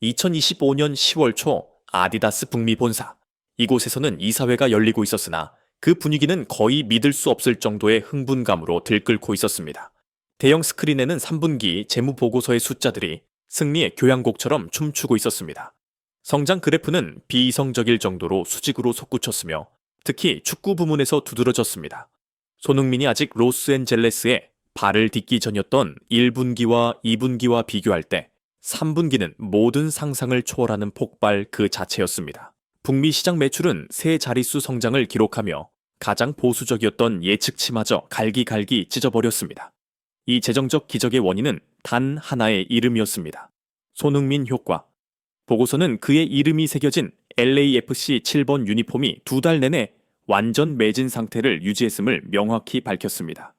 2025년 10월 초 아디다스 북미 본사. 이곳에서는 이사회가 열리고 있었으나 그 분위기는 거의 믿을 수 없을 정도의 흥분감으로 들끓고 있었습니다. 대형 스크린에는 3분기 재무 보고서의 숫자들이 승리의 교향곡처럼 춤추고 있었습니다. 성장 그래프는 비이성적일 정도로 수직으로 솟구쳤으며 특히 축구 부문에서 두드러졌습니다. 손흥민이 아직 로스앤젤레스에 발을 딛기 전이었던 1분기와 2분기와 비교할 때 3분기는 모든 상상을 초월하는 폭발 그 자체였습니다. 북미 시장 매출은 세 자릿수 성장을 기록하며 가장 보수적이었던 예측치마저 갈기갈기 찢어버렸습니다. 이 재정적 기적의 원인은 단 하나의 이름이었습니다. 손흥민 효과. 보고서는 그의 이름이 새겨진 LAFC 7번 유니폼이 2달 내내 완전 매진 상태를 유지했음을 명확히 밝혔습니다.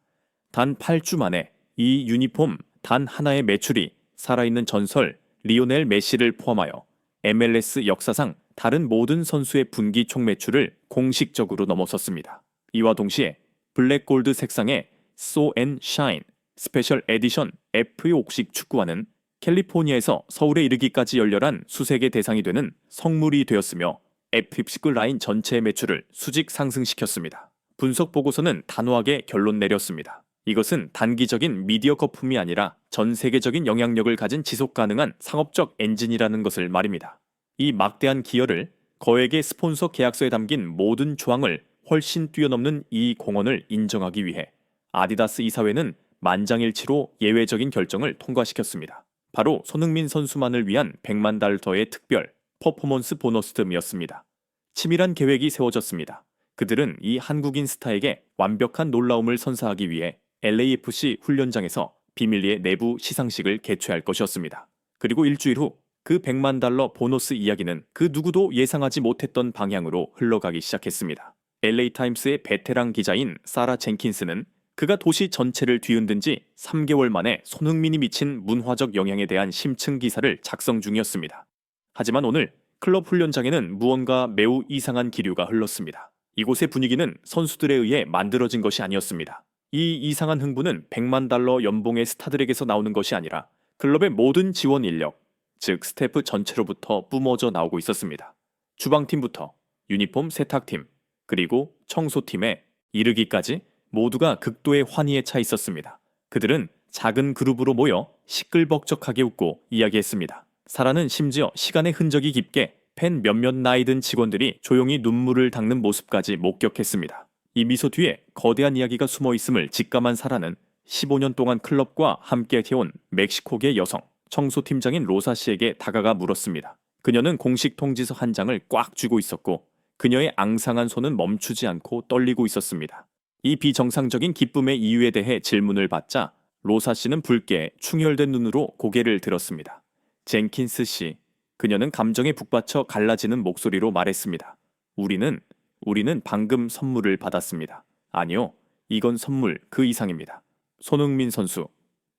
단 8주 만에 이 유니폼 단 하나의 매출이 살아있는 전설 리오넬 메시를 포함하여 MLS 역사상 다른 모든 선수의 분기 총 매출을 공식적으로 넘어섰습니다. 이와 동시에 블랙골드 색상의 So and Shine 스페셜 에디션 FA 옥식 축구화는 캘리포니아에서 서울에 이르기까지 열렬한 수색의 대상이 되는 성물이 되었으며 F-15 라인 전체의 매출을 수직 상승시켰습니다. 분석 보고서는 단호하게 결론 내렸습니다. 이것은 단기적인 미디어 거품이 아니라 전 세계적인 영향력을 가진 지속 가능한 상업적 엔진이라는 것을 말입니다. 이 막대한 기여를 거액의 스폰서 계약서에 담긴 모든 조항을 훨씬 뛰어넘는 이 공헌을 인정하기 위해 아디다스 이사회는 만장일치로 예외적인 결정을 통과시켰습니다. 바로 손흥민 선수만을 위한 100만 달러의 특별 퍼포먼스 보너스금이었습니다. 치밀한 계획이 세워졌습니다. 그들은 이 한국인 스타에게 완벽한 놀라움을 선사하기 위해 LAFC 훈련장에서 비밀리에 내부 시상식을 개최할 것이었습니다. 그리고 일주일 후 그 100만 달러 보너스 이야기는 그 누구도 예상하지 못했던 방향으로 흘러가기 시작했습니다. LA타임스의 베테랑 기자인 사라 젠킨스는 그가 도시 전체를 뒤흔든 지 3개월 만에 손흥민이 미친 문화적 영향에 대한 심층 기사를 작성 중이었습니다. 하지만 오늘 클럽 훈련장에는 무언가 매우 이상한 기류가 흘렀습니다. 이곳의 분위기는 선수들에 의해 만들어진 것이 아니었습니다. 이 이상한 흥분은 100만 달러 연봉의 스타들에게서 나오는 것이 아니라 클럽의 모든 지원 인력, 즉 스태프 전체로부터 뿜어져 나오고 있었습니다. 주방팀부터 유니폼 세탁팀, 그리고 청소팀에 이르기까지 모두가 극도의 환희에 차 있었습니다. 그들은 작은 그룹으로 모여 시끌벅적하게 웃고 이야기했습니다. 사라는 심지어 시간의 흔적이 깊게 팬 몇몇 나이 든 직원들이 조용히 눈물을 닦는 모습까지 목격했습니다. 이 미소 뒤에 거대한 이야기가 숨어 있음을 직감한 사라는 15년 동안 클럽과 함께 해온 멕시코계 여성 청소팀장인 로사 씨에게 다가가 물었습니다. 그녀는 공식 통지서 한 장을 꽉 쥐고 있었고 그녀의 앙상한 손은 멈추지 않고 떨리고 있었습니다. 이 비정상적인 기쁨의 이유에 대해 질문을 받자 로사 씨는 붉게 충혈된 눈으로 고개를 들었습니다. 젠킨스 씨, 그녀는 감정에 북받쳐 갈라지는 목소리로 말했습니다. 우리는 방금 선물을 받았습니다. 아니요, 이건 선물 그 이상입니다. 손흥민 선수,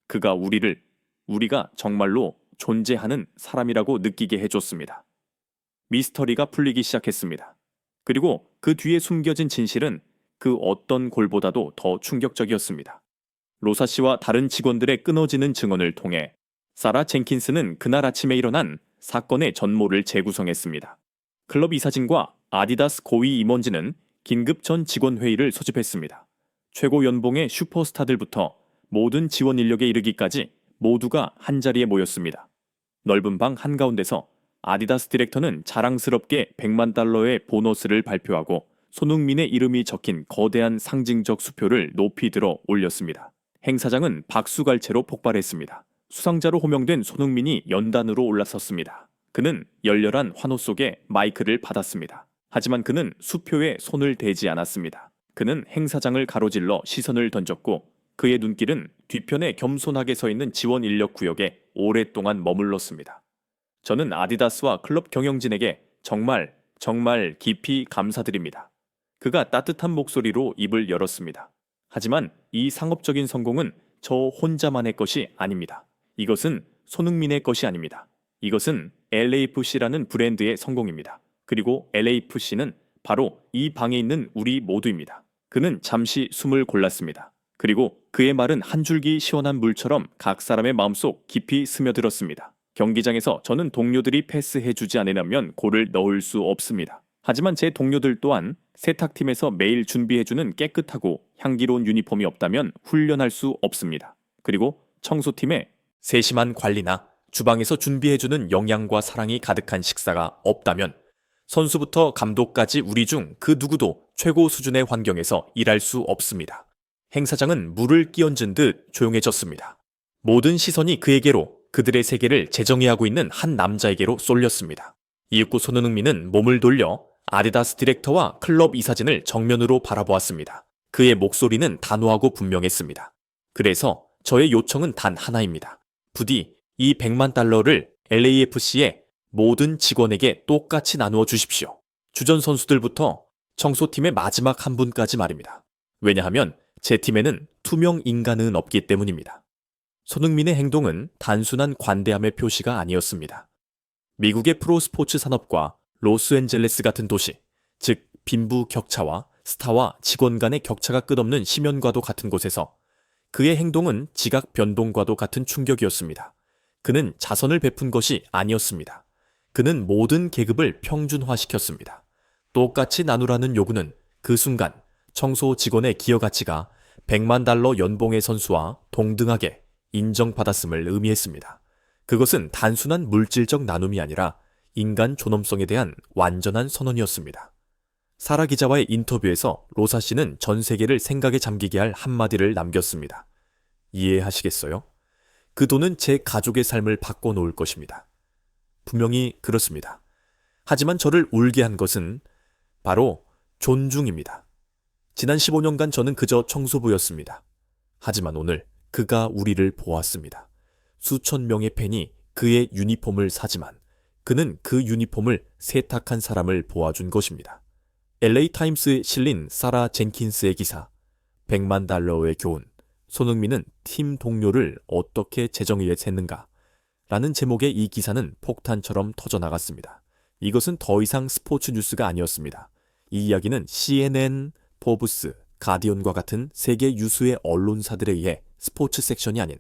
그가 우리가 정말로 존재하는 사람이라고 느끼게 해줬습니다. 미스터리가 풀리기 시작했습니다. 그리고 그 뒤에 숨겨진 진실은 그 어떤 골보다도 더 충격적이었습니다. 로사 씨와 다른 직원들의 끊어지는 증언을 통해 사라 젠킨스는 그날 아침에 일어난 사건의 전모를 재구성했습니다. 클럽 이사진과 아디다스 고위 임원진은 긴급 전 직원 회의를 소집했습니다. 최고 연봉의 슈퍼스타들부터 모든 지원 인력에 이르기까지 모두가 한자리에 모였습니다. 넓은 방 한가운데서 아디다스 디렉터는 자랑스럽게 100만 달러의 보너스를 발표하고 손흥민의 이름이 적힌 거대한 상징적 수표를 높이 들어 올렸습니다. 행사장은 박수갈채로 폭발했습니다. 수상자로 호명된 손흥민이 연단으로 올라섰습니다. 그는 열렬한 환호 속에 마이크를 받았습니다. 하지만 그는 수표에 손을 대지 않았습니다. 그는 행사장을 가로질러 시선을 던졌고 그의 눈길은 뒤편에 겸손하게 서 있는 지원 인력 구역에 오랫동안 머물렀습니다. 저는 아디다스와 클럽 경영진에게 정말 깊이 감사드립니다. 그가 따뜻한 목소리로 입을 열었습니다. 하지만 이 상업적인 성공은 저 혼자만의 것이 아닙니다. 이것은 손흥민의 것이 아닙니다. 이것은 LAFC라는 브랜드의 성공입니다. 그리고 LAFC는 바로 이 방에 있는 우리 모두입니다. 그는 잠시 숨을 골랐습니다. 그리고 그의 말은 한 줄기 시원한 물처럼 각 사람의 마음속 깊이 스며들었습니다. 경기장에서 저는 동료들이 패스해주지 않으려면 골을 넣을 수 없습니다. 하지만 제 동료들 또한 세탁팀에서 매일 준비해주는 깨끗하고 향기로운 유니폼이 없다면 훈련할 수 없습니다. 그리고 청소팀에 세심한 관리나 주방에서 준비해주는 영양과 사랑이 가득한 식사가 없다면 선수부터 감독까지 우리 중 그 누구도 최고 수준의 환경에서 일할 수 없습니다. 행사장은 물을 끼얹은 듯 조용해졌습니다. 모든 시선이 그에게로, 그들의 세계를 재정의하고 있는 한 남자에게로 쏠렸습니다. 이윽고 손흥민은 몸을 돌려 아디다스 디렉터와 클럽 이사진을 정면으로 바라보았습니다. 그의 목소리는 단호하고 분명했습니다. 그래서 저의 요청은 단 하나입니다. 부디 이 100만 달러를 LAFC의 모든 직원에게 똑같이 나누어 주십시오. 주전 선수들부터 청소팀의 마지막 한 분까지 말입니다. 왜냐하면 제 팀에는 투명 인간은 없기 때문입니다. 손흥민의 행동은 단순한 관대함의 표시가 아니었습니다. 미국의 프로스포츠 산업과 로스앤젤레스 같은 도시, 즉 빈부 격차와 스타와 직원 간의 격차가 끝없는 심연과도 같은 곳에서 그의 행동은 지각 변동과도 같은 충격이었습니다. 그는 자선을 베푼 것이 아니었습니다. 그는 모든 계급을 평준화시켰습니다. 똑같이 나누라는 요구는 그 순간 청소 직원의 기여 가치가 100만 달러 연봉의 선수와 동등하게 인정받았음을 의미했습니다. 그것은 단순한 물질적 나눔이 아니라 인간 존엄성에 대한 완전한 선언이었습니다. 사라 기자와의 인터뷰에서 로사 씨는 전 세계를 생각에 잠기게 할 한마디를 남겼습니다. 이해하시겠어요? 그 돈은 제 가족의 삶을 바꿔놓을 것입니다. 분명히 그렇습니다. 하지만 저를 울게 한 것은 바로 존중입니다. 지난 15년간 저는 그저 청소부였습니다. 하지만 오늘 그가 우리를 보았습니다. 수천 명의 팬이 그의 유니폼을 사지만 그는 그 유니폼을 세탁한 사람을 보아준 것입니다. LA타임스에 실린 사라 젠킨스의 기사 100만 달러의 교훈, 손흥민은 팀 동료를 어떻게 재정의에 샜는가 라는 제목의 이 기사는 폭탄처럼 터져나갔습니다. 이것은 더 이상 스포츠 뉴스가 아니었습니다. 이 이야기는 CNN, 포브스, 가디언과 같은 세계 유수의 언론사들에 의해 스포츠 섹션이 아닌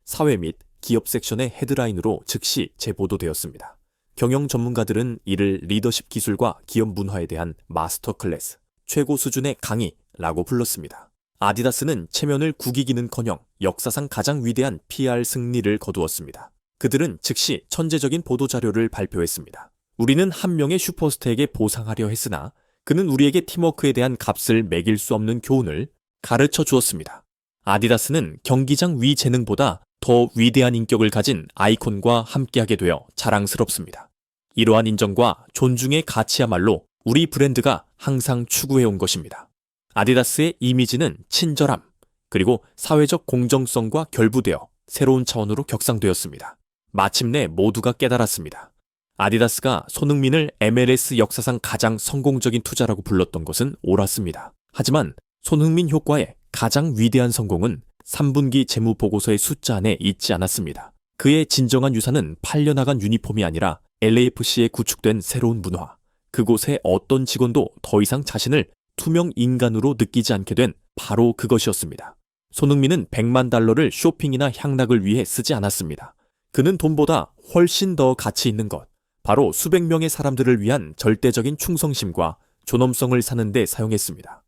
사회 및 기업 섹션의 헤드라인으로 즉시 재보도되었습니다. 경영 전문가들은 이를 리더십 기술과 기업 문화에 대한 마스터 클래스, 최고 수준의 강의라고 불렀습니다. 아디다스는 체면을 구기기는커녕 역사상 가장 위대한 PR 승리를 거두었습니다. 그들은 즉시 천재적인 보도자료를 발표했습니다. 우리는 한 명의 슈퍼스타에게 보상하려 했으나 그는 우리에게 팀워크에 대한 값을 매길 수 없는 교훈을 가르쳐 주었습니다. 아디다스는 경기장 위 재능보다 더 위대한 인격을 가진 아이콘과 함께하게 되어 자랑스럽습니다. 이러한 인정과 존중의 가치야말로 우리 브랜드가 항상 추구해온 것입니다. 아디다스의 이미지는 친절함, 그리고 사회적 공정성과 결부되어 새로운 차원으로 격상되었습니다. 마침내 모두가 깨달았습니다. 아디다스가 손흥민을 MLS 역사상 가장 성공적인 투자라고 불렀던 것은 옳았습니다. 하지만 손흥민 효과의 가장 위대한 성공은 3분기 재무보고서의 숫자 안에 있지 않았습니다. 그의 진정한 유산은 팔려나간 유니폼이 아니라 LAFC에 구축된 새로운 문화, 그곳의 어떤 직원도 더 이상 자신을 투명 인간으로 느끼지 않게 된 바로 그것이었습니다. 손흥민은 100만 달러를 쇼핑이나 향락을 위해 쓰지 않았습니다. 그는 돈보다 훨씬 더 가치 있는 것, 바로 수백 명의 사람들을 위한 절대적인 충성심과 존엄성을 사는 데 사용했습니다.